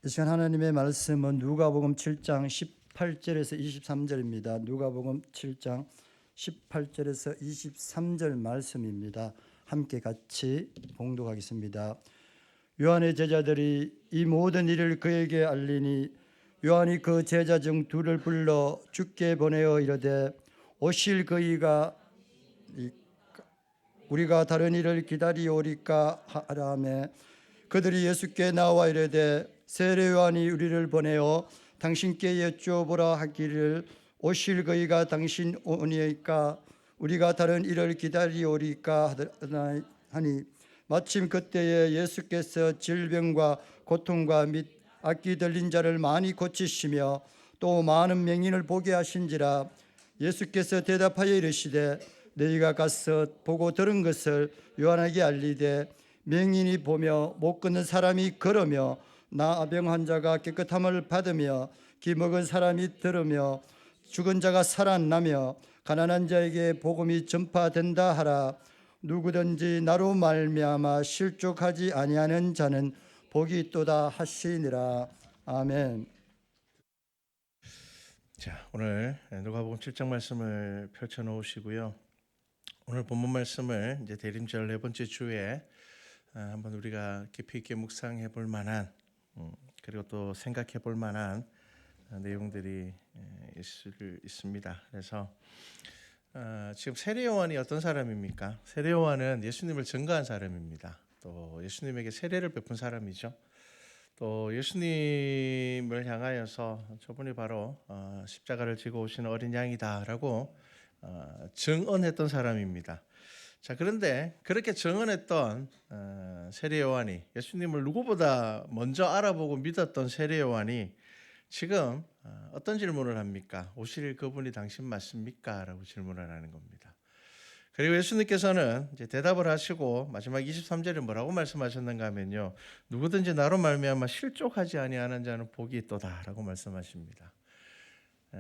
이 시간 하나님의 말씀은 누가복음 7장 18절에서 23절입니다. 누가복음 7장 18절에서 23절 말씀입니다. 함께 같이 봉독하겠습니다. 요한의 제자들이 이 모든 일을 그에게 알리니 요한이 그 제자 중 둘을 불러 주께 보내어 이르되 오실 그이가 우리가 다른 일을 기다리오리까 하라매 그들이 예수께 나와 이르되 세례 요한이 우리를 보내어 당신께 여쭈어보라 하기를 오실 그이가 당신 오니까 우리가 다른 일을 기다리오리까 하니 마침 그때에 예수께서 질병과 고통과 및 악기 들린 자를 많이 고치시며 또 많은 맹인을 보게 하신지라. 예수께서 대답하여 이르시되 너희가 가서 보고 들은 것을 요한에게 알리되 맹인이 보며 못 걷는 사람이 걸으며 나병 환자가 깨끗함을 받으며 기먹은 사람이 들으며 죽은 자가 살아나며 가난한 자에게 복음이 전파된다 하라. 누구든지 나로 말미암아 실족하지 아니하는 자는 복이 있도다 하시니라. 아멘. 자, 오늘 누가복음 7장 말씀을 펼쳐 놓으시고요. 오늘 본문 말씀을 이제 대림절 네 번째 주에 한번 우리가 깊이 있게 묵상해 볼 만한 그리고 또 생각해 볼 만한 내용들이 있습니다. 그래서 지금 세례 요한이 어떤 사람입니까? 세례 요한은 예수님을 증거한 사람입니다. 또 예수님에게 세례를 베푼 사람이죠. 또 예수님을 향하여서 저분이 바로 십자가를 지고 오시는 어린 양이다라고 증언했던 사람입니다. 자, 그런데 그렇게 증언했던 세례 요한이, 예수님을 누구보다 먼저 알아보고 믿었던 세례 요한이 지금 어떤 질문을 합니까? 오실 그분이 당신 맞습니까? 라고 질문을 하는 겁니다. 그리고 예수님께서는 이제 대답을 하시고 마지막 23절에 뭐라고 말씀하셨는가 하면요, 누구든지 나로 말미암아 실족하지 아니하는 자는 복이 있도다라고 말씀하십니다.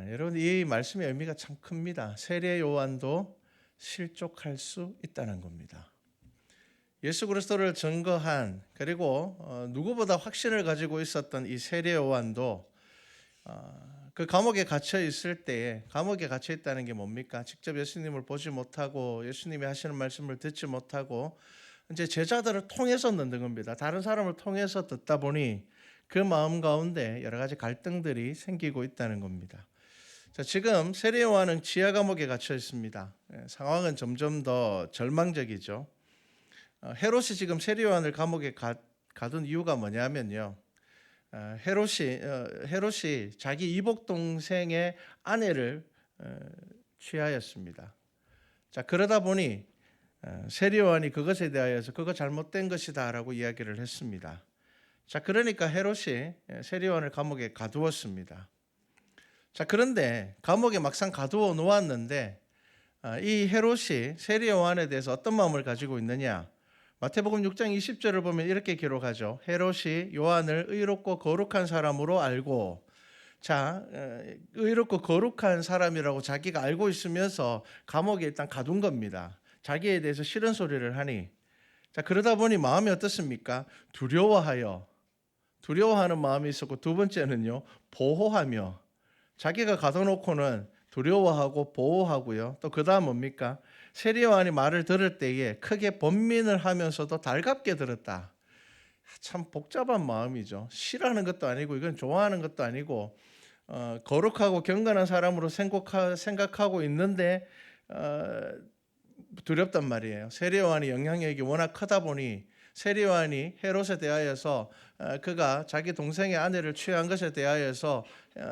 여러분, 이 말씀의 의미가 참 큽니다. 세례 요한도 실족할 수 있다는 겁니다. 예수 그리스도를 증거한, 그리고 누구보다 확신을 가지고 있었던 이 세례 요한도 그 감옥에 갇혀 있을 때에, 감옥에 갇혀 있다는 게 뭡니까? 직접 예수님을 보지 못하고 예수님이 하시는 말씀을 듣지 못하고 이제 제자들을 통해서 듣는 겁니다. 다른 사람을 통해서 듣다 보니 그 마음 가운데 여러 가지 갈등들이 생기고 있다는 겁니다. 자, 지금 세례 요한은 지하 감옥에 갇혀 있습니다. 상황은 점점 더 절망적이죠. 헤롯이 지금 세례 요한을 감옥에 가둔 이유가 뭐냐면요, 헤롯이 자기 이복 동생의 아내를 취하였습니다. 자, 그러다 보니 세례 요한이 그것에 대하여서 그거 잘못된 것이다라고 이야기를 했습니다. 자, 그러니까 헤롯이 세례 요한을 감옥에 가두었습니다. 자, 그런데 감옥에 막상 가두어 놓았는데 이 헤롯이 세례 요한에 대해서 어떤 마음을 가지고 있느냐? 마태복음 6장 20절을 보면 이렇게 기록하죠. 헤롯이 요한을 의롭고 거룩한 사람으로 알고, 자, 의롭고 거룩한 사람이라고 자기가 알고 있으면서 감옥에 일단 가둔 겁니다. 자기에 대해서 싫은 소리를 하니, 자, 그러다 보니 마음이 어떻습니까? 두려워하는 마음이 있었고, 두 번째는요, 보호하며, 자기가 가둬놓고는 두려워하고 보호하고요. 또 그 다음 뭡니까? 세례 요한이 말을 들을 때에 크게 번민을 하면서도 달갑게 들었다. 참 복잡한 마음이죠. 싫어하는 것도 아니고 이건 좋아하는 것도 아니고 거룩하고 경건한 사람으로 생각하고 있는데 두렵단 말이에요. 세례 요한이 영향력이 워낙 크다 보니 세례 요한이 헤롯에 대하여서 그가 자기 동생의 아내를 취한 것에 대하여서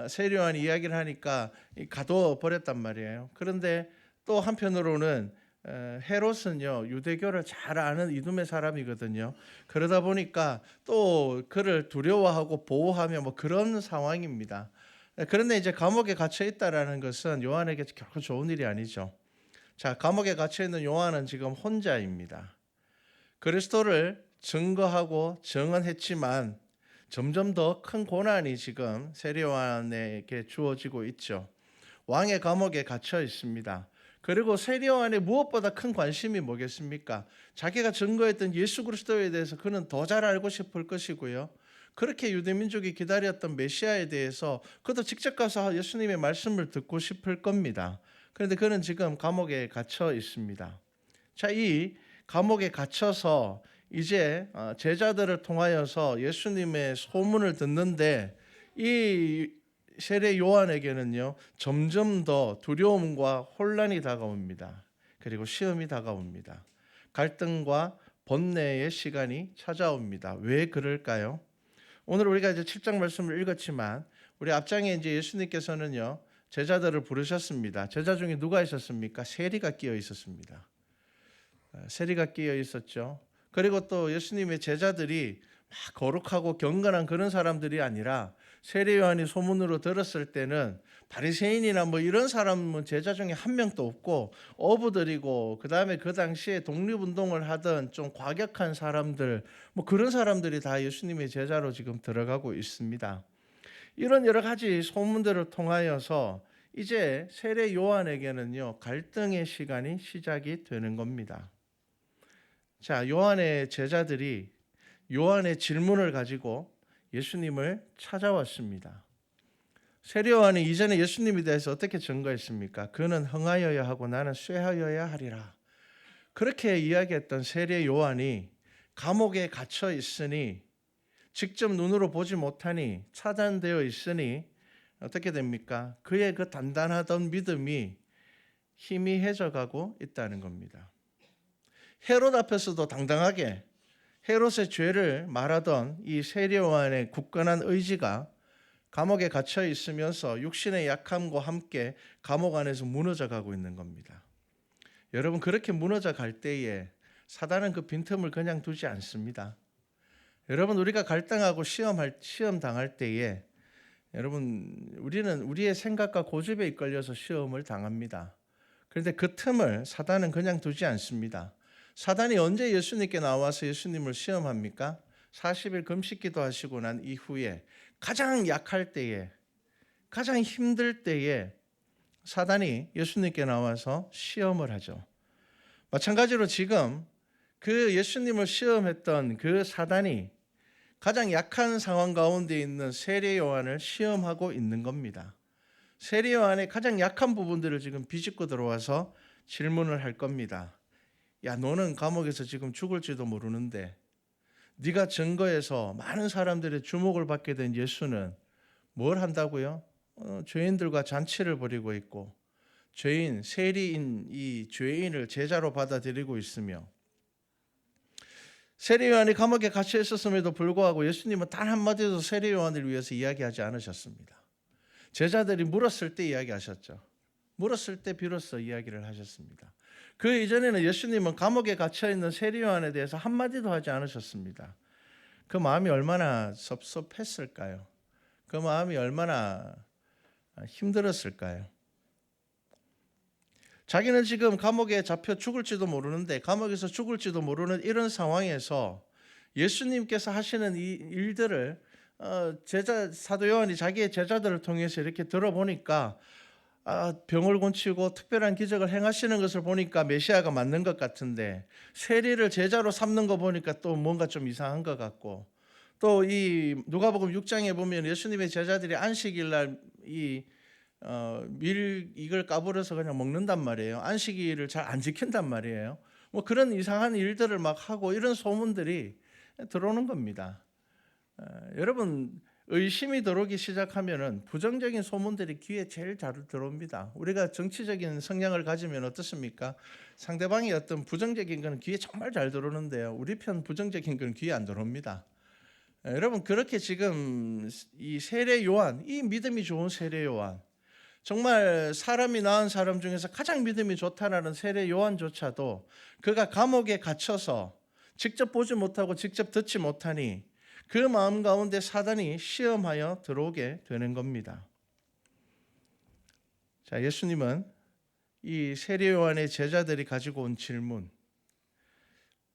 세례 요한이 이야기를 하니까 가둬 버렸단 말이에요. 그런데 또 한편으로는 헤롯은요, 유대교를 잘 아는 이두메 사람이거든요. 그러다 보니까 또 그를 두려워하고 보호하며 뭐 그런 상황입니다. 그런데 이제 감옥에 갇혀 있다라는 것은 요한에게 결코 좋은 일이 아니죠. 자, 감옥에 갇혀 있는 요한은 지금 혼자입니다. 그리스도를 증거하고 증언했지만 점점 더 큰 고난이 지금 세례 요한에게 주어지고 있죠. 왕의 감옥에 갇혀 있습니다. 그리고 세례 요한의 무엇보다 큰 관심이 뭐겠습니까? 자기가 증거했던 예수 그리스도에 대해서 그는 더 잘 알고 싶을 것이고요. 그렇게 유대 민족이 기다렸던 메시아에 대해서 그도 직접 가서 예수님의 말씀을 듣고 싶을 겁니다. 그런데 그는 지금 감옥에 갇혀 있습니다. 자, 이 감옥에 갇혀서 이제 제자들을 통하여서 예수님의 소문을 듣는데 이 세례 요한에게는요 점점 더 두려움과 혼란이 다가옵니다. 그리고 시험이 다가옵니다. 갈등과 번뇌의 시간이 찾아옵니다. 왜 그럴까요? 오늘 우리가 이제 7장 말씀을 읽었지만 우리 앞장에 이제 예수님께서는요 제자들을 부르셨습니다. 제자 중에 누가 있었습니까? 세리가 끼어 있었습니다. 세리가 끼어 있었죠. 그리고 또 예수님의 제자들이 막 거룩하고 경건한 그런 사람들이 아니라 세례 요한이 소문으로 들었을 때는 바리새인이나 뭐 이런 사람은 제자 중에 한 명도 없고 어부들이고 그다음에 그 당시에 독립운동을 하던 좀 과격한 사람들 뭐 그런 사람들이 다 예수님의 제자로 지금 들어가고 있습니다. 이런 여러 가지 소문들을 통하여서 이제 세례 요한에게는요 갈등의 시간이 시작이 되는 겁니다. 자, 요한의 제자들이 요한의 질문을 가지고 예수님을 찾아왔습니다. 세례 요한이 이전에 예수님에 대해서 어떻게 증거했습니까? 그는 흥하여야 하고 나는 쇠하여야 하리라. 그렇게 이야기했던 세례 요한이 감옥에 갇혀 있으니 직접 눈으로 보지 못하니 차단되어 있으니 어떻게 됩니까? 그의 그 단단하던 믿음이 희미해져 가고 있다는 겁니다. 헤롯 앞에서도 당당하게 헤롯의 죄를 말하던 이 세례 요한의 굳건한 의지가 감옥에 갇혀 있으면서 육신의 약함과 함께 감옥 안에서 무너져 가고 있는 겁니다. 여러분 그렇게 무너져 갈 때에 사단은 그 빈틈을 그냥 두지 않습니다. 여러분 우리가 갈등하고 시험 당할 때에 여러분 우리는 우리의 생각과 고집에 이끌려서 시험을 당합니다. 그런데 그 틈을 사단은 그냥 두지 않습니다. 사단이 언제 예수님께 나와서 예수님을 시험합니까? 40일 금식기도 하시고 난 이후에 가장 약할 때에 가장 힘들 때에 사단이 예수님께 나와서 시험을 하죠. 마찬가지로 지금 그 예수님을 시험했던 그 사단이 가장 약한 상황 가운데 있는 세례 요한을 시험하고 있는 겁니다. 세례 요한의 가장 약한 부분들을 지금 비집고 들어와서 질문을 할 겁니다. 야, 너는 감옥에서 지금 죽을지도 모르는데 네가 증거해서 많은 사람들의 주목을 받게 된 예수는 뭘 한다고요? 죄인들과 잔치를 벌이고 있고 세리인 이 죄인을 제자로 받아들이고 있으며 세례 요한이 감옥에 갇혀 있었음에도 불구하고 예수님은 단 한마디도 세례 요한을 위해서 이야기하지 않으셨습니다. 제자들이 물었을 때 이야기하셨죠. 물었을 때 비로소 이야기를 하셨습니다. 그 이전에는 예수님은 감옥에 갇혀 있는 세례 요한에 대해서 한마디도 하지 않으셨습니다. 그 마음이 얼마나 섭섭했을까요? 그 마음이 얼마나 힘들었을까요? 자기는 지금 감옥에 잡혀 죽을지도 모르는데 감옥에서 죽을지도 모르는 이런 상황에서 예수님께서 하시는 이 일들을 사도 요한이 자기의 제자들을 통해서 이렇게 들어보니까 병을 고치고 특별한 기적을 행하시는 것을 보니까 메시아가 맞는 것 같은데 세리를 제자로 삼는 거 보니까 또 뭔가 좀 이상한 것 같고 또 이 누가복음 6장에 보면 예수님의 제자들이 안식일 날 밀 이걸 까불어서 그냥 먹는단 말이에요. 안식일을 잘 안 지킨단 말이에요. 뭐 그런 이상한 일들을 막 하고 이런 소문들이 들어오는 겁니다. 여러분 의심이 들어오기 시작하면은 부정적인 소문들이 귀에 제일 잘 들어옵니다. 우리가 정치적인 성향을 가지면 어떻습니까? 상대방이 어떤 부정적인 건 귀에 정말 잘 들어오는데요. 우리 편 부정적인 건 귀에 안 들어옵니다. 여러분 그렇게 지금 이 세례 요한, 이 믿음이 좋은 세례 요한, 정말 사람이 낳은 사람 중에서 가장 믿음이 좋다라는 세례 요한조차도 그가 감옥에 갇혀서 직접 보지 못하고 직접 듣지 못하니 그 마음 가운데 사단이 시험하여 들어오게 되는 겁니다. 자, 예수님은 이 세례 요한의 제자들이 가지고 온 질문,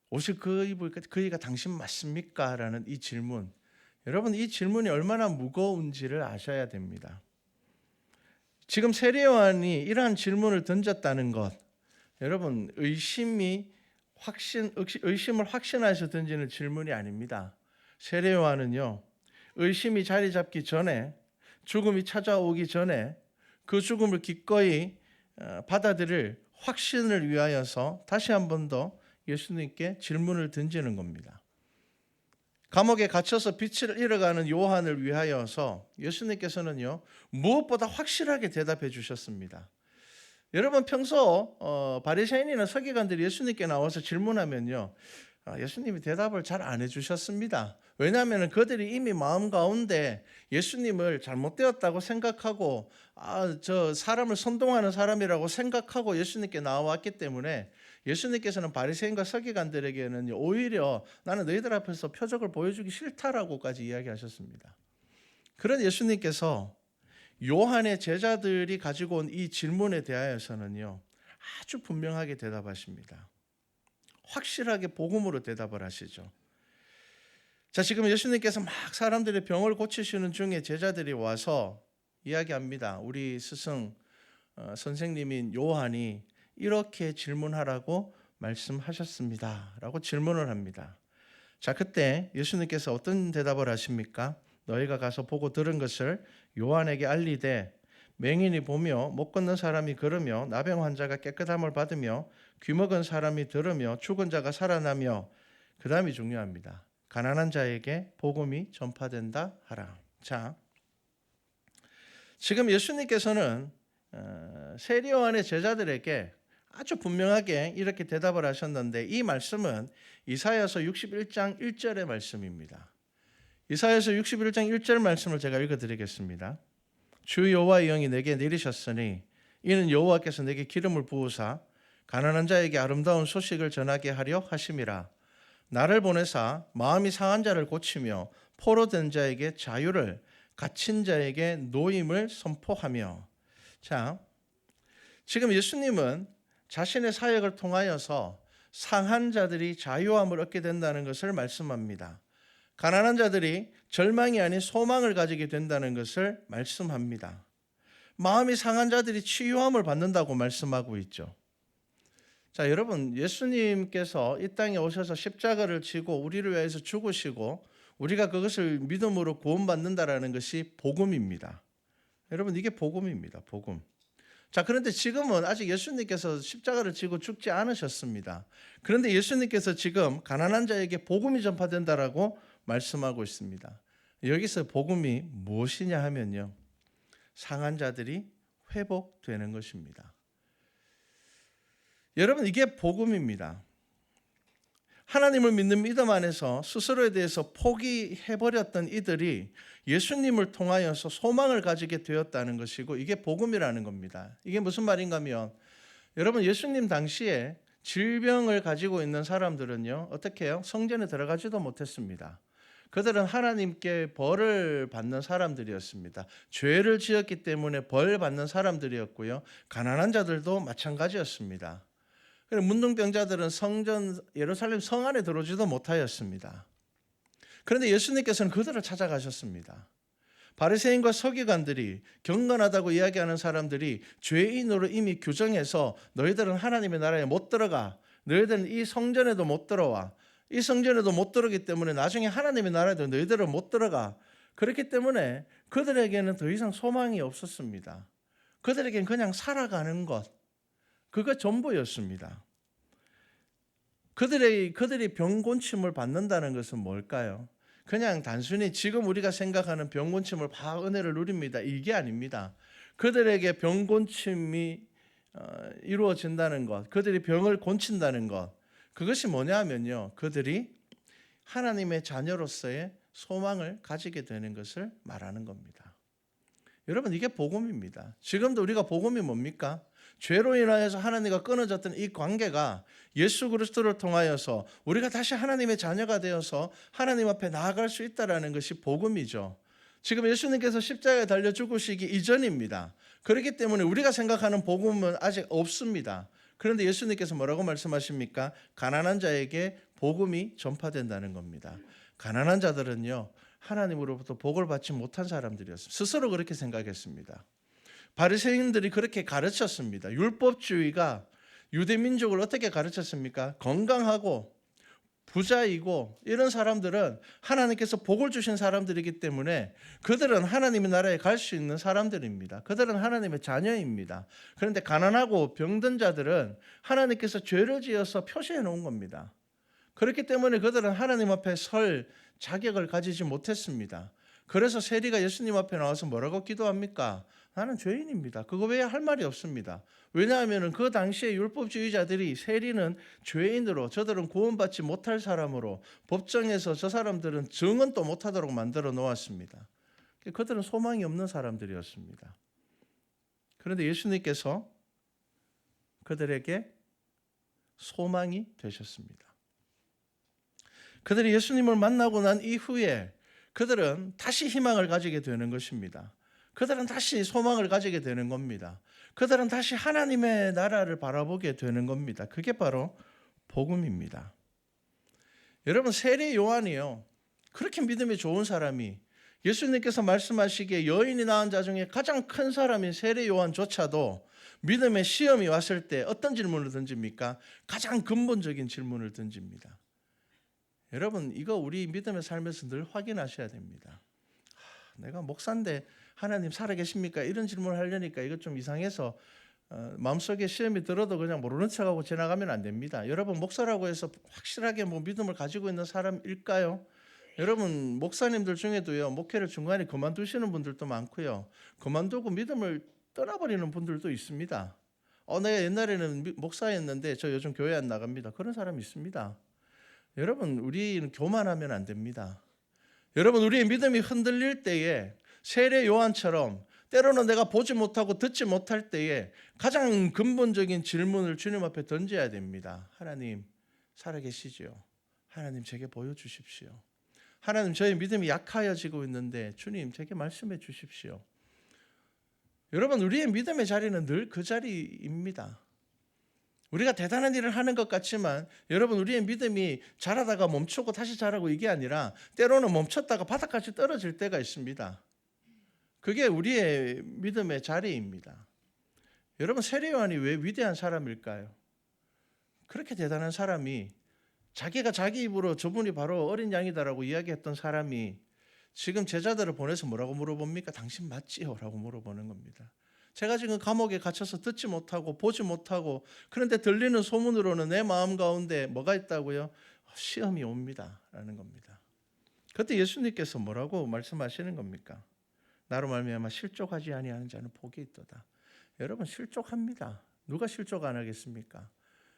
옷을 그 입으니까 그이가 당신 맞습니까? 라는 이 질문, 여러분 이 질문이 얼마나 무거운지를 아셔야 됩니다. 지금 세례 요한이 이러한 질문을 던졌다는 것, 여러분 의심을 확신해서 던지는 질문이 아닙니다. 세례 요한은요 의심이 자리 잡기 전에, 죽음이 찾아오기 전에 그 죽음을 기꺼이 받아들일 확신을 위하여서 다시 한 번 더 예수님께 질문을 던지는 겁니다. 감옥에 갇혀서 빛을 잃어가는 요한을 위하여서 예수님께서는요, 무엇보다 확실하게 대답해 주셨습니다. 여러분, 평소 바리새인이나 서기관들이 예수님께 나와서 질문하면요, 예수님이 대답을 잘 안 해주셨습니다. 왜냐하면 그들이 이미 마음 가운데 예수님을 잘못되었다고 생각하고 저 사람을 선동하는 사람이라고 생각하고 예수님께 나왔기 때문에 예수님께서는 바리새인과 서기관들에게는 오히려 나는 너희들 앞에서 표적을 보여주기 싫다라고까지 이야기하셨습니다. 그런 예수님께서 요한의 제자들이 가지고 온 이 질문에 대하여서는요, 아주 분명하게 대답하십니다. 확실하게 복음으로 대답을 하시죠. 자, 지금 예수님께서 막 사람들의 병을 고치시는 중에 제자들이 와서 이야기합니다. 우리 스승 선생님인 요한이 이렇게 질문하라고 말씀하셨습니다 라고 질문을 합니다. 자, 그때 예수님께서 어떤 대답을 하십니까? 너희가 가서 보고 들은 것을 요한에게 알리되 맹인이 보며 못 걷는 사람이 걸으며 나병 환자가 깨끗함을 받으며 귀먹은 사람이 들으며 죽은 자가 살아나며, 그 다음이 중요합니다. 가난한 자에게 복음이 전파된다 하라. 자, 지금 예수님께서는 세리 요한의 제자들에게 아주 분명하게 이렇게 대답을 하셨는데, 이 말씀은 이사야서 61장 1절의 말씀입니다. 이사야서 61장 1절 말씀을 제가 읽어드리겠습니다. 주 여호와의 영이 내게 내리셨으니 이는 여호와께서 내게 기름을 부으사 가난한 자에게 아름다운 소식을 전하게 하려 하심이라. 나를 보내사 마음이 상한 자를 고치며 포로된 자에게 자유를, 갇힌 자에게 노임을 선포하며. 자, 지금 예수님은 자신의 사역을 통하여서 상한 자들이 자유함을 얻게 된다는 것을 말씀합니다. 가난한 자들이 절망이 아닌 소망을 가지게 된다는 것을 말씀합니다. 마음이 상한 자들이 치유함을 받는다고 말씀하고 있죠. 자, 여러분, 예수님께서 이 땅에 오셔서 십자가를 지고 우리를 위해서 죽으시고 우리가 그것을 믿음으로 구원받는다라는 것이 복음입니다. 여러분, 이게 복음입니다. 복음. 자, 그런데 지금은 아직 예수님께서 십자가를 지고 죽지 않으셨습니다. 그런데 예수님께서 지금 가난한 자에게 복음이 전파된다라고 말씀하고 있습니다. 여기서 복음이 무엇이냐 하면요, 상한 자들이 회복되는 것입니다. 여러분, 이게 복음입니다. 하나님을 믿는 믿음 안에서 스스로에 대해서 포기해버렸던 이들이 예수님을 통하여서 소망을 가지게 되었다는 것이고, 이게 복음이라는 겁니다. 이게 무슨 말인가 하면, 여러분, 예수님 당시에 질병을 가지고 있는 사람들은요, 어떻게 해요? 성전에 들어가지도 못했습니다. 그들은 하나님께 벌을 받는 사람들이었습니다. 죄를 지었기 때문에 벌 받는 사람들이었고요, 가난한 자들도 마찬가지였습니다. 문둥병자들은 성전 예루살렘 성 안에 들어오지도 못하였습니다. 그런데 예수님께서는 그들을 찾아가셨습니다. 바리새인과 서기관들이, 경건하다고 이야기하는 사람들이 죄인으로 이미 규정해서 너희들은 하나님의 나라에 못 들어가, 너희들은 이 성전에도 못 들어와, 이 성전에도 못 들어오기 때문에 나중에 하나님의 나라에도 너희들은 못 들어가. 그렇기 때문에 그들에게는 더 이상 소망이 없었습니다. 그들에게는 그냥 살아가는 것, 그거 전부였습니다. 그들이 병곤침을 받는다는 것은 뭘까요? 그냥 단순히 지금 우리가 생각하는 병곤침을 은혜를 누립니다, 이게 아닙니다. 그들에게 병곤침이 이루어진다는 것, 그들이 병을 고친다는 것, 그것이 뭐냐 하면요, 그들이 하나님의 자녀로서의 소망을 가지게 되는 것을 말하는 겁니다. 여러분, 이게 복음입니다. 지금도 우리가 복음이 뭡니까? 죄로 인하여서 하나님과 끊어졌던 이 관계가 예수 그리스도를 통하여서 우리가 다시 하나님의 자녀가 되어서 하나님 앞에 나아갈 수 있다는 것이 복음이죠. 지금 예수님께서 십자가에 달려 죽으시기 이전입니다. 그렇기 때문에 우리가 생각하는 복음은 아직 없습니다. 그런데 예수님께서 뭐라고 말씀하십니까? 가난한 자에게 복음이 전파된다는 겁니다. 가난한 자들은요, 하나님으로부터 복을 받지 못한 사람들이었습니다. 스스로 그렇게 생각했습니다. 바리새인들이 그렇게 가르쳤습니다. 율법주의가 유대 민족을 어떻게 가르쳤습니까? 건강하고 부자이고 이런 사람들은 하나님께서 복을 주신 사람들이기 때문에 그들은 하나님의 나라에 갈 수 있는 사람들입니다. 그들은 하나님의 자녀입니다. 그런데 가난하고 병든 자들은 하나님께서 죄를 지어서 표시해 놓은 겁니다. 그렇기 때문에 그들은 하나님 앞에 설 자격을 가지지 못했습니다. 그래서 세리가 예수님 앞에 나와서 뭐라고 기도합니까? 나는 죄인입니다. 그거 외에 할 말이 없습니다. 왜냐하면 그 당시에 율법주의자들이 세리는 죄인으로, 저들은 구원받지 못할 사람으로 법정에서 저 사람들은 증언도 못하도록 만들어 놓았습니다. 그들은 소망이 없는 사람들이었습니다. 그런데 예수님께서 그들에게 소망이 되셨습니다. 그들이 예수님을 만나고 난 이후에 그들은 다시 희망을 가지게 되는 것입니다. 그들은 다시 소망을 가지게 되는 겁니다. 그들은 다시 하나님의 나라를 바라보게 되는 겁니다. 그게 바로 복음입니다. 여러분, 세례 요한이요, 그렇게 믿음이 좋은 사람이, 예수님께서 말씀하시기에 여인이 낳은 자 중에 가장 큰 사람인 세례 요한조차도 믿음의 시험이 왔을 때 어떤 질문을 던집니까? 가장 근본적인 질문을 던집니다. 여러분, 이거 우리 믿음의 삶에서 늘 확인하셔야 됩니다. 내가 목사인데 하나님 살아계십니까? 이런 질문을 하려니까 이거 좀 이상해서 마음속에 시험이 들어도 그냥 모르는 척하고 지나가면 안 됩니다. 여러분, 목사라고 해서 확실하게 믿음을 가지고 있는 사람일까요? 여러분, 목사님들 중에도요, 목회를 중간에 그만두시는 분들도 많고요, 그만두고 믿음을 떠나버리는 분들도 있습니다. 내가 옛날에는 목사였는데 저 요즘 교회 안 나갑니다. 그런 사람이 있습니다. 여러분, 우리는 교만하면 안 됩니다. 여러분, 우리의 믿음이 흔들릴 때에 세례 요한처럼 때로는 내가 보지 못하고 듣지 못할 때에 가장 근본적인 질문을 주님 앞에 던져야 됩니다. 하나님 살아계시죠? 하나님 제게 보여주십시오. 하나님, 저의 믿음이 약하여지고 있는데 주님 제게 말씀해 주십시오. 여러분, 우리의 믿음의 자리는 늘 그 자리입니다. 우리가 대단한 일을 하는 것 같지만 여러분, 우리의 믿음이 자라다가 멈추고 다시 자라고 이게 아니라 때로는 멈췄다가 바닥까지 떨어질 때가 있습니다. 그게 우리의 믿음의 자리입니다. 여러분, 세례 요한이 왜 위대한 사람일까요? 그렇게 대단한 사람이, 자기가 자기 입으로 저분이 바로 어린 양이다라고 이야기했던 사람이 지금 제자들을 보내서 뭐라고 물어봅니까? 당신 맞지요? 라고 물어보는 겁니다. 제가 지금 감옥에 갇혀서 듣지 못하고 보지 못하고, 그런데 들리는 소문으로는 내 마음 가운데 뭐가 있다고요? 시험이 옵니다 라는 겁니다. 그때 예수님께서 뭐라고 말씀하시는 겁니까? 나로 말미암아 실족하지 아니하는 자는 복이 있도다. 여러분, 실족합니다. 누가 실족 안 하겠습니까?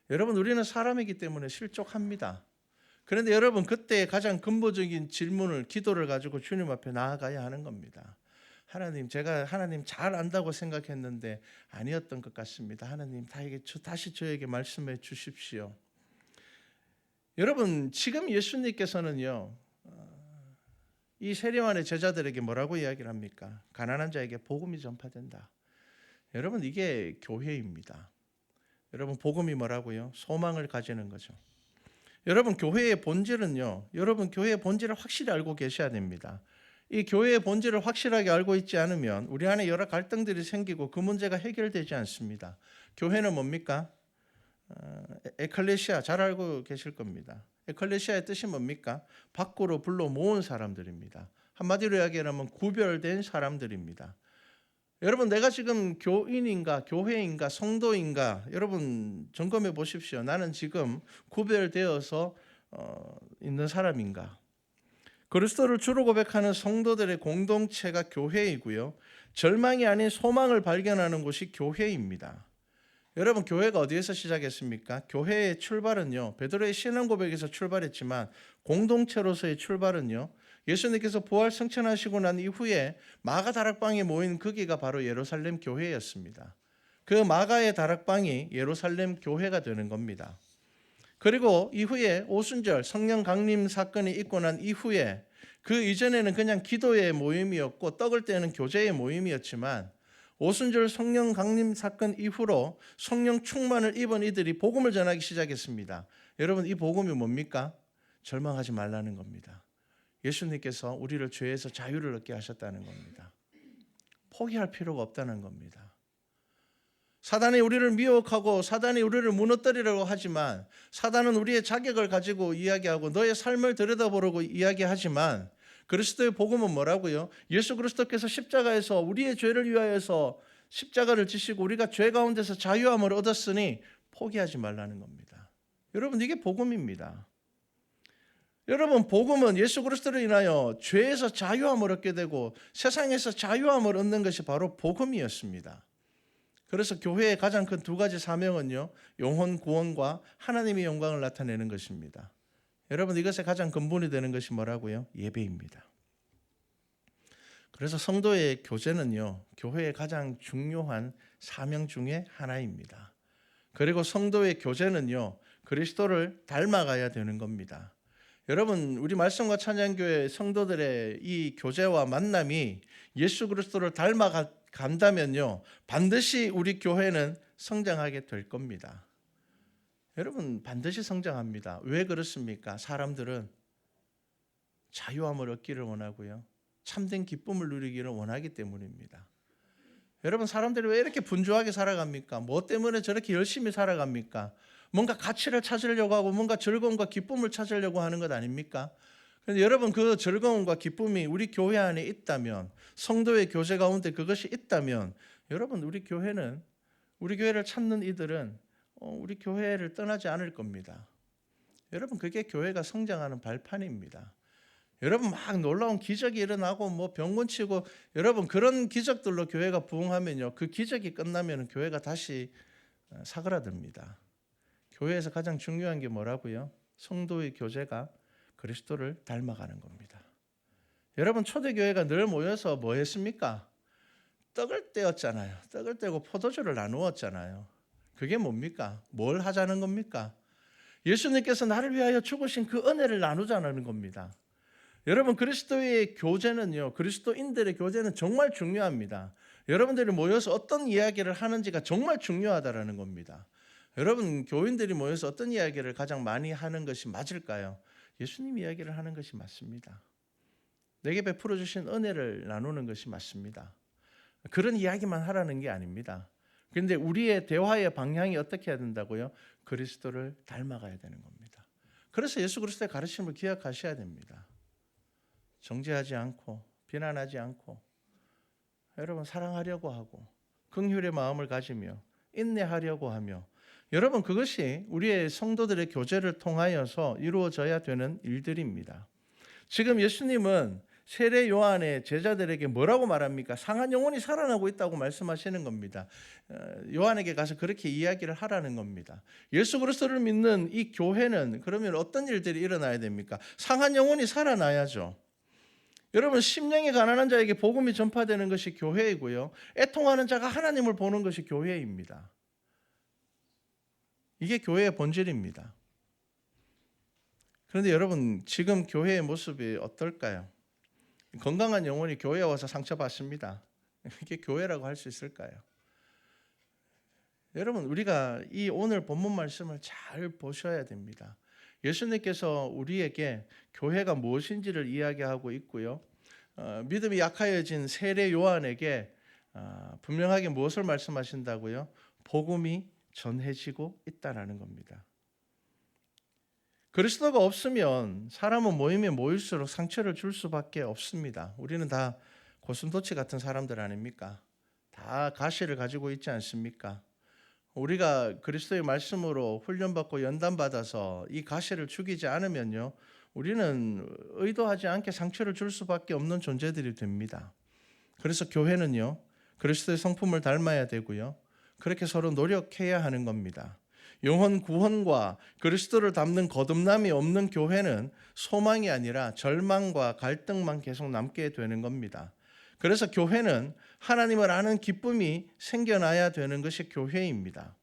여러분, 우리는 사람이기 때문에 실족합니다. 그런데 여러분, 그때 가장 근본적인 질문을, 기도를 가지고 주님 앞에 나아가야 하는 겁니다. 하나님, 제가 하나님 잘 안다고 생각했는데 아니었던 것 같습니다. 하나님, 다시 저에게 말씀해 주십시오. 여러분, 지금 예수님께서는요, 이 세례요한의 제자들에게 뭐라고 이야기를 합니까? 가난한 자에게 복음이 전파된다. 여러분, 이게 교회입니다. 여러분, 복음이 뭐라고요? 소망을 가지는 거죠. 여러분, 교회의 본질은요, 여러분 교회의 본질을 확실히 알고 계셔야 됩니다. 이 교회의 본질을 확실하게 알고 있지 않으면 우리 안에 여러 갈등들이 생기고 그 문제가 해결되지 않습니다. 교회는 뭡니까? 에클레시아, 잘 알고 계실 겁니다. 에클레시아의 뜻이 뭡니까? 밖으로 불러 모은 사람들입니다. 한마디로 이야기하면 구별된 사람들입니다. 여러분, 내가 지금 교인인가 교회인가 성도인가, 여러분 점검해 보십시오. 나는 지금 구별되어서 있는 사람인가? 그리스도를 주로 고백하는 성도들의 공동체가 교회이고요, 절망이 아닌 소망을 발견하는 곳이 교회입니다. 여러분, 교회가 어디에서 시작했습니까? 교회의 출발은요, 베드로의 신앙 고백에서 출발했지만 공동체로서의 출발은요, 예수님께서 부활 승천하시고 난 이후에 마가 다락방에 모인 거기가 바로 예루살렘 교회였습니다. 그 마가의 다락방이 예루살렘 교회가 되는 겁니다. 그리고 이후에 오순절 성령 강림 사건이 있고 난 이후에, 그 이전에는 그냥 기도의 모임이었고 떡을 떼는 교제의 모임이었지만, 오순절 성령 강림 사건 이후로 성령 충만을 입은 이들이 복음을 전하기 시작했습니다. 여러분, 이 복음이 뭡니까? 절망하지 말라는 겁니다. 예수님께서 우리를 죄에서 자유를 얻게 하셨다는 겁니다. 포기할 필요가 없다는 겁니다. 사단이 우리를 미혹하고 사단이 우리를 무너뜨리려고 하지만, 사단은 우리의 자격을 가지고 이야기하고 너의 삶을 들여다보려고 이야기하지만, 그리스도의 복음은 뭐라고요? 예수 그리스도께서 십자가에서 우리의 죄를 위하여서 십자가를 지시고 우리가 죄 가운데서 자유함을 얻었으니 포기하지 말라는 겁니다. 여러분, 이게 복음입니다. 여러분, 복음은 예수 그리스도로 인하여 죄에서 자유함을 얻게 되고 세상에서 자유함을 얻는 것이 바로 복음이었습니다. 그래서 교회의 가장 큰 두 가지 사명은요, 영혼 구원과 하나님의 영광을 나타내는 것입니다. 여러분, 이것의 가장 근본이 되는 것이 뭐라고요? 예배입니다. 그래서 성도의 교제는요, 교회의 가장 중요한 사명 중에 하나입니다. 그리고 성도의 교제는요, 그리스도를 닮아가야 되는 겁니다. 여러분, 우리 말씀과 찬양교회 성도들의 이 교제와 만남이 예수 그리스도를 닮아간다면요, 반드시 우리 교회는 성장하게 될 겁니다. 여러분, 반드시 성장합니다. 왜 그렇습니까? 사람들은 자유함을 얻기를 원하고요, 참된 기쁨을 누리기를 원하기 때문입니다. 여러분, 사람들이 왜 이렇게 분주하게 살아갑니까? 뭐 때문에 저렇게 열심히 살아갑니까? 뭔가 가치를 찾으려고 하고 뭔가 즐거움과 기쁨을 찾으려고 하는 것 아닙니까? 그런데 여러분, 그 즐거움과 기쁨이 우리 교회 안에 있다면, 성도의 교제 가운데 그것이 있다면, 여러분, 우리 교회를 찾는 이들은 우리 교회를 떠나지 않을 겁니다. 여러분, 그게 교회가 성장하는 발판입니다. 여러분, 막 놀라운 기적이 일어나고 뭐 병 고치고, 여러분, 그런 기적들로 교회가 부흥하면요, 그 기적이 끝나면 교회가 다시 사그라듭니다. 교회에서 가장 중요한 게 뭐라고요? 성도의 교제가 그리스도를 닮아가는 겁니다. 여러분, 초대교회가 늘 모여서 뭐 했습니까? 떡을 떼었잖아요. 떡을 떼고 포도주를 나누었잖아요. 그게 뭡니까? 뭘 하자는 겁니까? 예수님께서 나를 위하여 죽으신 그 은혜를 나누자는 겁니다. 여러분, 그리스도의 교제는요, 그리스도인들의 교제는 정말 중요합니다. 여러분들이 모여서 어떤 이야기를 하는지가 정말 중요하다라는 겁니다. 여러분, 교인들이 모여서 어떤 이야기를 가장 많이 하는 것이 맞을까요? 예수님 이야기를 하는 것이 맞습니다. 내게 베풀어 주신 은혜를 나누는 것이 맞습니다. 그런 이야기만 하라는 게 아닙니다. 그런데 우리의 대화의 방향이 어떻게 해야 된다고요? 그리스도를 닮아가야 되는 겁니다. 그래서 예수 그리스도의 가르침을 기억하셔야 됩니다. 정죄하지 않고 비난하지 않고, 여러분, 사랑하려고 하고 긍휼의 마음을 가지며 인내하려고 하며, 여러분, 그것이 우리의 성도들의 교제를 통하여서 이루어져야 되는 일들입니다. 지금 예수님은 세례 요한의 제자들에게 뭐라고 말합니까? 상한 영혼이 살아나고 있다고 말씀하시는 겁니다. 요한에게 가서 그렇게 이야기를 하라는 겁니다. 예수 그리스도를 믿는 이 교회는 그러면 어떤 일들이 일어나야 됩니까? 상한 영혼이 살아나야죠. 여러분, 심령이 가난한 자에게 복음이 전파되는 것이 교회이고요, 애통하는 자가 하나님을 보는 것이 교회입니다. 이게 교회의 본질입니다. 그런데 여러분, 지금 교회의 모습이 어떨까요? 건강한 영혼이 교회에 와서 상처받습니다. 이게 교회라고 할 수 있을까요? 여러분, 우리가 이 오늘 본문 말씀을 잘 보셔야 됩니다. 예수님께서 우리에게 교회가 무엇인지를 이야기하고 있고요, 믿음이 약하여진 세례 요한에게 분명하게 무엇을 말씀하신다고요? 복음이 전해지고 있다라는 겁니다. 그리스도가 없으면 사람은 모이면 모일수록 상처를 줄 수밖에 없습니다. 우리는 다 고슴도치 같은 사람들 아닙니까? 다 가시를 가지고 있지 않습니까? 우리가 그리스도의 말씀으로 훈련받고 연단받아서 이 가시를 죽이지 않으면요, 우리는 의도하지 않게 상처를 줄 수밖에 없는 존재들이 됩니다. 그래서 교회는요, 그리스도의 성품을 닮아야 되고요, 그렇게 서로 노력해야 하는 겁니다. 영혼 구원과 그리스도를 닮는 거듭남이 없는 교회는 소망이 아니라 절망과 갈등만 계속 남게 되는 겁니다. 그래서 교회는 하나님을 아는 기쁨이 생겨나야 되는 것이 교회입니다.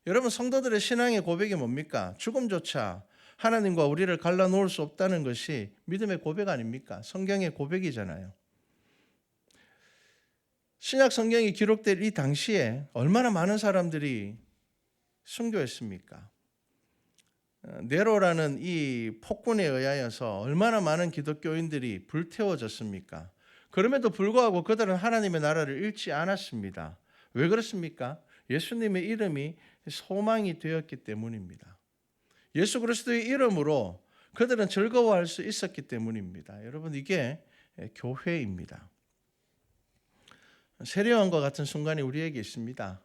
여러분, 성도들의 신앙의 고백이 뭡니까? 죽음조차 하나님과 우리를 갈라놓을 수 없다는 것이 믿음의 고백 아닙니까? 성경의 고백이잖아요. 신약 성경이 기록될 이 당시에 얼마나 많은 사람들이 순교했습니까? 네로라는 이 폭군에 의하여서 얼마나 많은 기독교인들이 불태워졌습니까? 그럼에도 불구하고 그들은 하나님의 나라를 잃지 않았습니다. 왜 그렇습니까? 예수님의 이름이 소망이 되었기 때문입니다. 예수 그리스도의 이름으로 그들은 즐거워할 수 있었기 때문입니다. 여러분, 이게 교회입니다. 세례요한과 같은 순간이 우리에게 있습니다.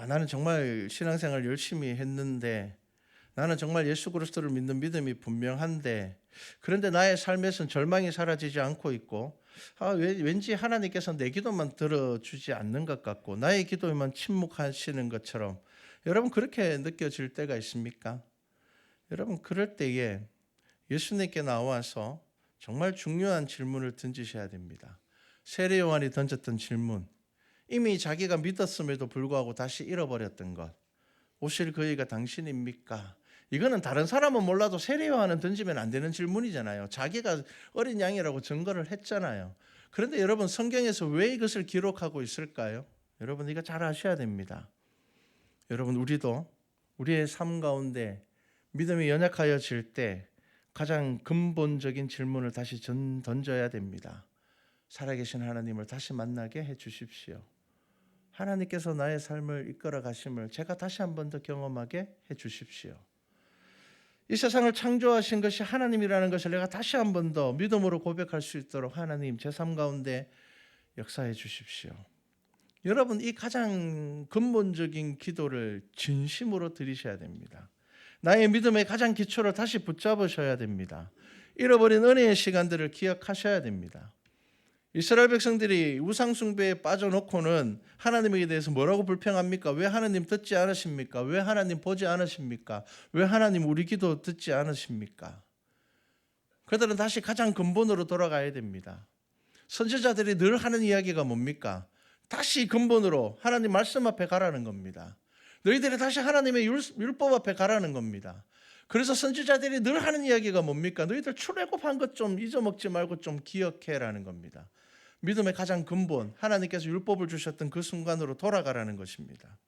나는 정말 신앙생활 열심히 했는데, 나는 정말 예수 그리스도를 믿는 믿음이 분명한데, 그런데 나의 삶에서는 절망이 사라지지 않고 있고, 왠지 하나님께서 내 기도만 들어주지 않는 것 같고, 나의 기도에만 침묵하시는 것처럼 여러분, 그렇게 느껴질 때가 있습니까? 여러분, 그럴 때에 예수님께 나와서 정말 중요한 질문을 던지셔야 됩니다. 세례 요한이 던졌던 질문, 이미 자기가 믿었음에도 불구하고 다시 잃어버렸던 것, 오실 그이가 당신입니까? 이거는 다른 사람은 몰라도 세례 요한은 던지면 안 되는 질문이잖아요. 자기가 어린 양이라고 증거를 했잖아요. 그런데 여러분, 성경에서 왜 이것을 기록하고 있을까요? 여러분, 이거 잘 아셔야 됩니다. 여러분, 우리도 우리의 삶 가운데 믿음이 연약하여질 때 가장 근본적인 질문을 다시 던져야 됩니다. 살아계신 하나님을 다시 만나게 해 주십시오. 하나님께서 나의 삶을 이끌어 가심을 제가 다시 한 번 더 경험하게 해 주십시오. 이 세상을 창조하신 것이 하나님이라는 것을 내가 다시 한 번 더 믿음으로 고백할 수 있도록 하나님, 제 삶 가운데 역사해 주십시오. 여러분, 이 가장 근본적인 기도를 진심으로 드리셔야 됩니다. 나의 믿음의 가장 기초를 다시 붙잡으셔야 됩니다. 잃어버린 은혜의 시간들을 기억하셔야 됩니다. 이스라엘 백성들이 우상 숭배에 빠져놓고는 하나님에 대해서 뭐라고 불평합니까? 왜 하나님 듣지 않으십니까? 왜 하나님 보지 않으십니까? 왜 하나님 우리 기도 듣지 않으십니까? 그들은 다시 가장 근본으로 돌아가야 됩니다. 선지자들이 늘 하는 이야기가 뭡니까? 다시 근본으로 하나님 말씀 앞에 가라는 겁니다. 너희들이 다시 하나님의 율법 앞에 가라는 겁니다. 그래서 선지자들이 늘 하는 이야기가 뭡니까? 너희들 출애굽한 것 좀 잊어먹지 말고 좀 기억해라는 겁니다. 믿음의 가장 근본, 하나님께서 율법을 주셨던 그 순간으로 돌아가라는 것입니다.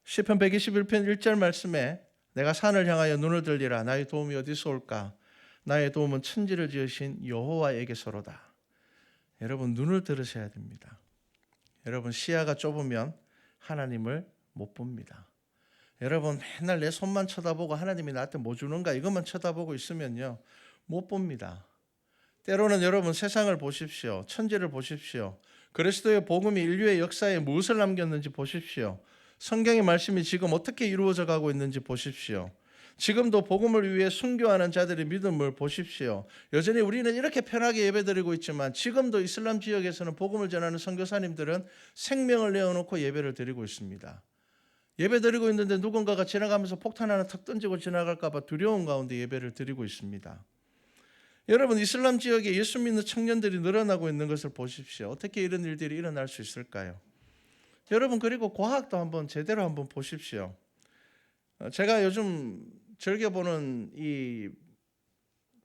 시편 121편 1절 말씀에 내가 산을 향하여 눈을 들리라. 나의 도움이 어디서 올까? 나의 도움은 천지를 지으신 여호와에게서로다. 여러분, 눈을 들으셔야 됩니다. 여러분, 시야가 좁으면 하나님을 못 봅니다. 여러분, 맨날 내 손만 쳐다보고 하나님이 나한테 뭐 주는가 이것만 쳐다보고 있으면요, 못 봅니다. 때로는 여러분, 세상을 보십시오. 천지를 보십시오. 그리스도의 복음이 인류의 역사에 무엇을 남겼는지 보십시오. 성경의 말씀이 지금 어떻게 이루어져 가고 있는지 보십시오. 지금도 복음을 위해 순교하는 자들의 믿음을 보십시오. 여전히 우리는 이렇게 편하게 예배드리고 있지만 지금도 이슬람 지역에서는 복음을 전하는 선교사님들은 생명을 내어놓고 예배를 드리고 있습니다. 예배드리고 있는데 누군가가 지나가면서 폭탄 하나 탁 던지고 지나갈까 봐 두려운 가운데 예배를 드리고 있습니다. 여러분, 이슬람 지역에 예수 믿는 청년들이 늘어나고 있는 것을 보십시오. 어떻게 이런 일들이 일어날 수 있을까요? 여러분, 그리고 과학도 한번 제대로 한번 보십시오. 제가 요즘 즐겨보는 이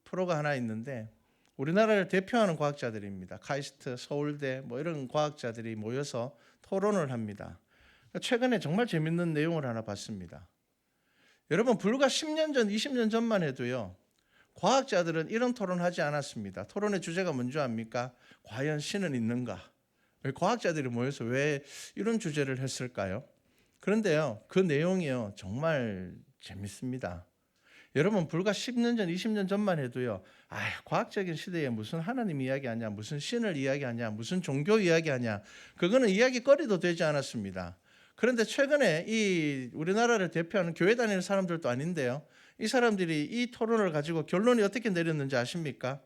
프로가 하나 있는데 우리나라를 대표하는 과학자들입니다. 카이스트, 서울대 뭐 이런 과학자들이 모여서 토론을 합니다. 최근에 정말 재밌는 내용을 하나 봤습니다. 여러분, 불과 10년 전, 20년 전만 해도요, 과학자들은 이런 토론하지 않았습니다. 토론의 주제가 뭔지 압니까? 과연 신은 있는가? 과학자들이 모여서 왜 이런 주제를 했을까요? 그런데요, 그 내용이요, 정말 재밌습니다. 여러분, 불과 10년 전, 20년 전만 해도요, 과학적인 시대에 무슨 하나님 이야기하냐, 무슨 신을 이야기하냐, 무슨 종교 이야기하냐, 그거는 이야기거리도 되지 않았습니다. 그런데 최근에 이 우리나라를 대표하는 교회 다니는 사람들도 아닌데요, 이 사람들이 이 토론을 가지고 결론이 어떻게 내렸는지 아십니까?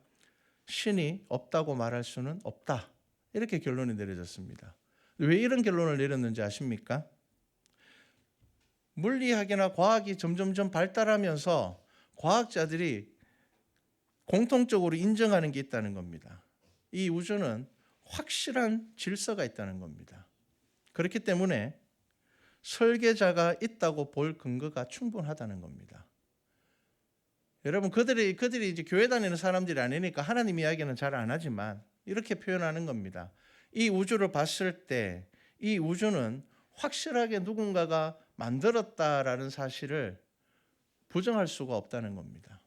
신이 없다고 말할 수는 없다, 이렇게 결론이 내려졌습니다. 왜 이런 결론을 내렸는지 아십니까? 물리학이나 과학이 점점점 발달하면서 과학자들이 공통적으로 인정하는 게 있다는 겁니다. 이 우주는 확실한 질서가 있다는 겁니다. 그렇기 때문에 설계자가 있다고 볼 근거가 충분하다는 겁니다. 여러분, 그들이 이제 교회 다니는 사람들이 아니니까 하나님 이야기는 잘 안 하지만 이렇게 표현하는 겁니다. 이 우주를 봤을 때 이 우주는 확실하게 누군가가 만들었다라는 사실을 부정할 수가 없다는 겁니다.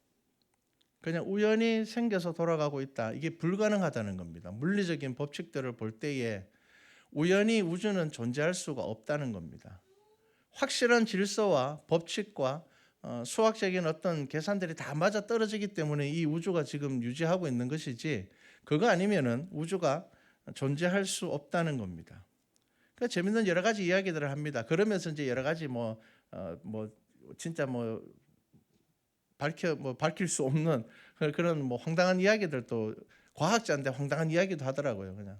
그냥 우연히 생겨서 돌아가고 있다, 이게 불가능하다는 겁니다. 물리적인 법칙들을 볼 때에 우연히 우주는 존재할 수가 없다는 겁니다. 확실한 질서와 법칙과 수학적인 어떤 계산들이 다 맞아 떨어지기 때문에 이 우주가 지금 유지하고 있는 것이지, 그거 아니면은 우주가 존재할 수 없다는 겁니다. 그 재밌는 여러 가지 이야기들을 합니다. 그러면서 이제 여러 가지 진짜 밝힐 수 없는 그런 황당한 이야기들도, 과학자인데 황당한 이야기도 하더라고요. 그냥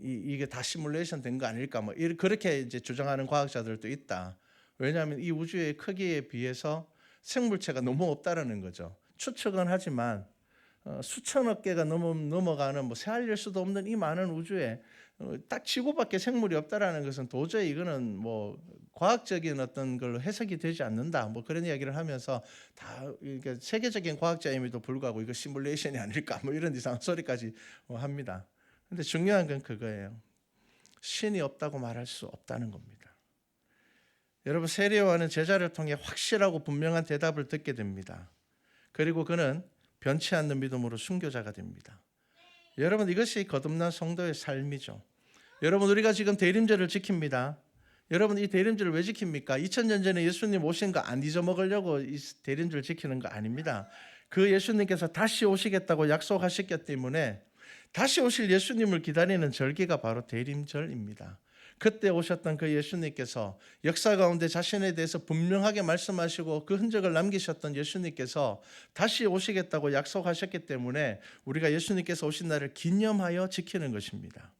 이게 다 시뮬레이션 된 거 아닐까 그렇게 이제 주장하는 과학자들도 있다. 왜냐하면 이 우주의 크기에 비해서 생물체가 너무 없다라는 거죠. 추측은 하지만 수천억 개가 넘어가는 새알릴 수도 없는 이 많은 우주에 딱 지구밖에 생물이 없다라는 것은 도저히 이거는 과학적인 어떤 걸로 해석이 되지 않는다. 그런 이야기를 하면서 다 세계적인 과학자임에도 불구하고 이거 시뮬레이션이 아닐까 이런 이상한 소리까지 합니다. 근데 중요한 건 그거예요. 신이 없다고 말할 수 없다는 겁니다. 여러분, 세례요한은 제자를 통해 확실하고 분명한 대답을 듣게 됩니다. 그리고 그는 변치 않는 믿음으로 순교자가 됩니다. 여러분, 이것이 거듭난 성도의 삶이죠. 여러분, 우리가 지금 대림절을 지킵니다. 여러분, 이 대림절을 왜 지킵니까? 2000년 전에 예수님 오신 거 안 잊어먹으려고 이 대림절을 지키는 거 아닙니다. 그 예수님께서 다시 오시겠다고 약속하셨기 때문에 다시 오실 예수님을 기다리는 절기가 바로 대림절입니다. 그때 오셨던 그 예수님께서 역사 가운데 자신에 대해서 분명하게 말씀하시고 그 흔적을 남기셨던 예수님께서 다시 오시겠다고 약속하셨기 때문에 우리가 예수님께서 오신 날을 기념하여 지키는 것입니다.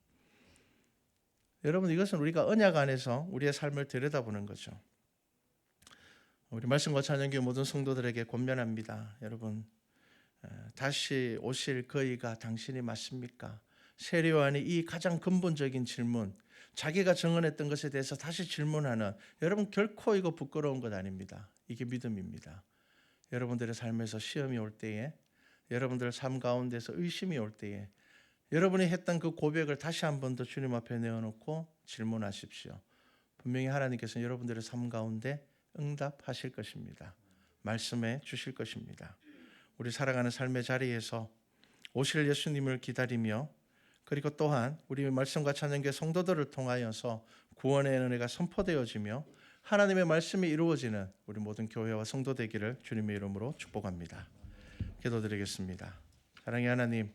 여러분, 이것은 우리가 언약 안에서 우리의 삶을 들여다보는 거죠. 우리 말씀과 찬양교회 모든 성도들에게 권면합니다. 여러분, 다시 오실 그이가 당신이 맞습니까? 세례요한이 이 가장 근본적인 질문, 자기가 정언했던 것에 대해서 다시 질문하는, 여러분 결코 이거 부끄러운 것 아닙니다. 이게 믿음입니다. 여러분들의 삶에서 시험이 올 때에, 여러분들 삶 가운데서 의심이 올 때에 여러분이 했던 그 고백을 다시 한 번 더 주님 앞에 내어놓고 질문하십시오. 분명히 하나님께서는 여러분들의 삶 가운데 응답하실 것입니다. 말씀해 주실 것입니다. 우리 살아가는 삶의 자리에서 오실 예수님을 기다리며, 그리고 또한 우리 말씀과 찬양교회 성도들을 통하여서 구원의 은혜가 선포되어지며 하나님의 말씀이 이루어지는 우리 모든 교회와 성도 되기를 주님의 이름으로 축복합니다. 기도드리겠습니다. 사랑의 하나님,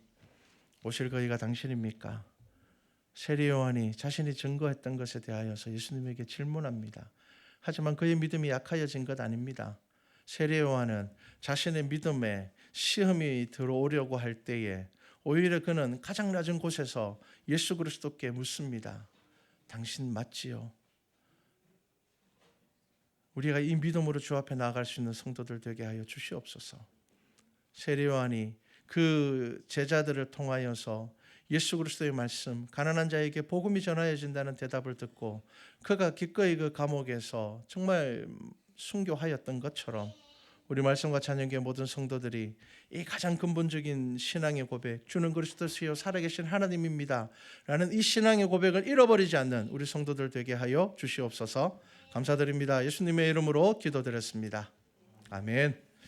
오실 그이가 당신입니까? 세례요한이 자신이 증거했던 것에 대하여서 예수님에게 질문합니다. 하지만 그의 믿음이 약하여진 것 아닙니다. 세례요한은 자신의 믿음에 시험이 들어오려고 할 때에 오히려 그는 가장 낮은 곳에서 예수 그리스도께 묻습니다. 당신 맞지요? 우리가 이 믿음으로 주 앞에 나아갈 수 있는 성도들 되게 하여 주시옵소서. 세례요한이 그 제자들을 통하여서 예수 그리스도의 말씀, 가난한 자에게 복음이 전하여진다는 대답을 듣고 그가 기꺼이 그 감옥에서 정말 순교하였던 것처럼 우리 말씀과 찬양교회 모든 성도들이 이 가장 근본적인 신앙의 고백, 주는 그리스도시요 살아계신 하나님입니다 라는 이 신앙의 고백을 잃어버리지 않는 우리 성도들 되게 하여 주시옵소서. 감사드립니다. 예수님의 이름으로 기도드렸습니다. 아멘.